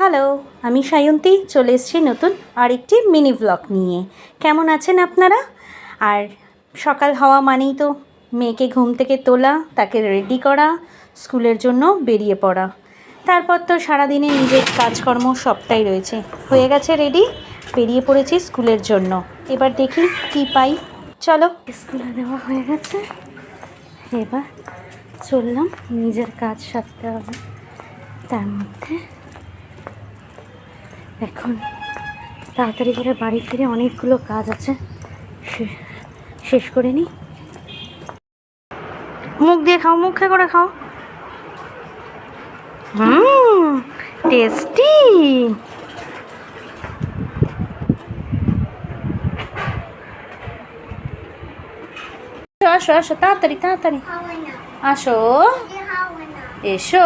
Hello, আমি সায়ন্তী চলে এসেছি নতুন আরেকটি মিনি ব্লগ নিয়ে। কেমন আছেন আপনারা? আর সকাল হওয়া মানেই তো মেয়েকে ঘুম থেকে তোলা, তাকে রেডি করা, স্কুলের জন্য বেরিয়ে পড়া। তারপর তো সারাদিনে নিজের কাজকর্ম সবটাই রয়েছে। হয়ে গেছে রেডি, বেরিয়ে পড়েছি স্কুলের জন্য। এবার দেখি কি পাই। চলো, স্কুলে দেওয়া হয়ে গেছে, এবার চললাম নিজের কাজ সারতে হবে। তার মধ্যে এখন তাড়াতাড়ি করে বাড়ি ফিরে অনেকগুলো কাজ আছে, শেষ করে নিই। মুখ দিয়ে খাও, মুখে করে খাও। টেস্টি। আসো আসো, তাড়াতাড়ি তাড়াতাড়ি আসো, এসো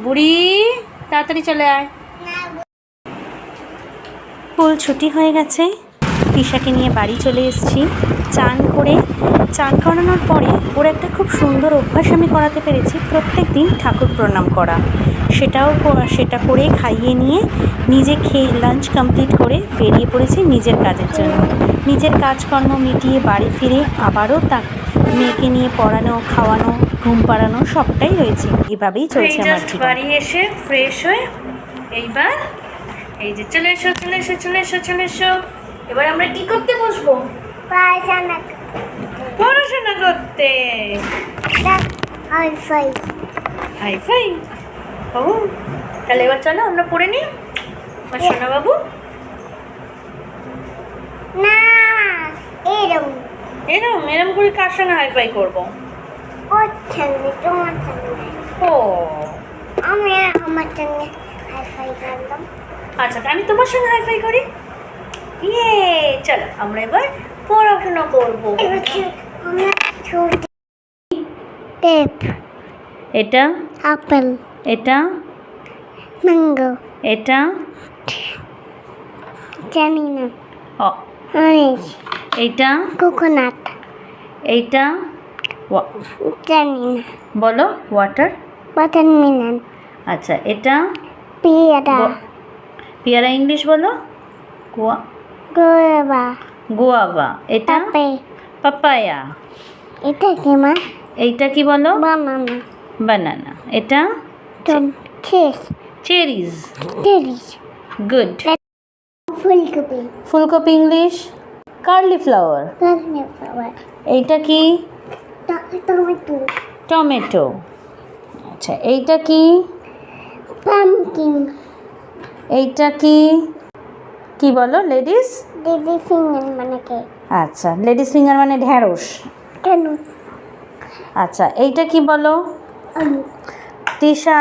বুড়ি, তাড়াতাড়ি চলে আয়। স্কুল ছুটি হয়ে গেছে, পিসাকে নিয়ে বাড়ি চলে এসেছি। চান করানোর পরে ওর একটা খুব সুন্দর অভ্যাস আমি করাতে পেরেছি, প্রত্যেক দিন ঠাকুর প্রণাম করা। সেটা করে খাইয়ে নিয়ে নিজে খেয়ে লাঞ্চ কমপ্লিট করে বেরিয়ে পড়েছি নিজের কাজের জন্য। নিজের কাজকর্ম মিটিয়ে বাড়ি ফিরে আবারও মেয়েকে নিয়ে পড়ানো, খাওয়ানো, ঘুম পাড়ানো সবটাই রয়েছে। এভাবেই চলছে আমার জীবন। বাড়ি এসে ফ্রেশ হয়ে এইবার এই যে চলে এসো চলে এসো চলে এসো চলে এসো। এবার আমরা কি করতে বসবো? পড়াশোনা করতে। হাইফাই ও, তাহলে এবার চলো আমরা পড়ে নিই। সোনা বাবু, না এরম এরম এরম করে কার সঙ্গে হাইফাই করবো? ওর সঙ্গে, তোমার সঙ্গে। ও, আমি আমার সঙ্গে হাইফাই করলাম। আচ্ছা, আমি তোমার সঙ্গে হাইফাই করি। ইয়ে, চলো আমরা এবার পড়াশোনা করবো। টেপ, এটা আপেল, এটা ম্যাঙ্গো, এটা জানি না, ও, অরেঞ্জ, এইটা কোকোনাট, এইটা জানি না, বলো ওয়াটার। ওয়াটারমেলন, আচ্ছা, এটা পেয়ারা, পেয়ারা ইংলিশ বলো। Guava, guava. এটা আপেল, পাপায়া। এটা কি মা? এইটা কি বলো? বানানা, বানানা। এটা চেরিজ। Cherries, good. ফুলকপি, ফুলকপি ইংলিশ কার্লি ফ্লাওয়ার। কর্নফ্লাওয়ার, এইটা কি? Tomato, tomato. আচ্ছা, এইটা কি? পামকিন, এইটা কি? কি বলো? লেডিস দিদি ফিঙ্গার মানে কি? আচ্ছা, লেডিস ফিঙ্গার মানে ঢ্যাঁড়স। কেন? আচ্ছা, এইটা কি বলো? আলু, তিশা।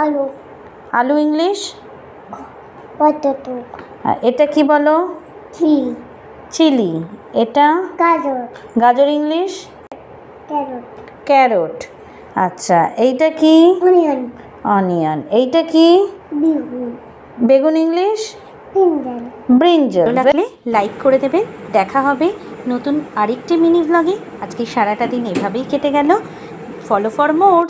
আলু, আলু ইংলিশ পটেটো, এটা কি বলো? Chilli, chilli. এটা গাজর, গাজর ইংলিশ ক্যারট, ক্যারট। আচ্ছা, এইটা কি? Onion, onion. এইটা কি? বেগুন, বেগুন ইংলিশ ব্রিঞ্জাল। ব্রিঞ্জাল। লাইক করে দেবেন। দেখা হবে নতুন আরেকটি মিনি ব্লগে। আজকে সারাটা দিন এভাবেই কেটে গেল। Follow for more.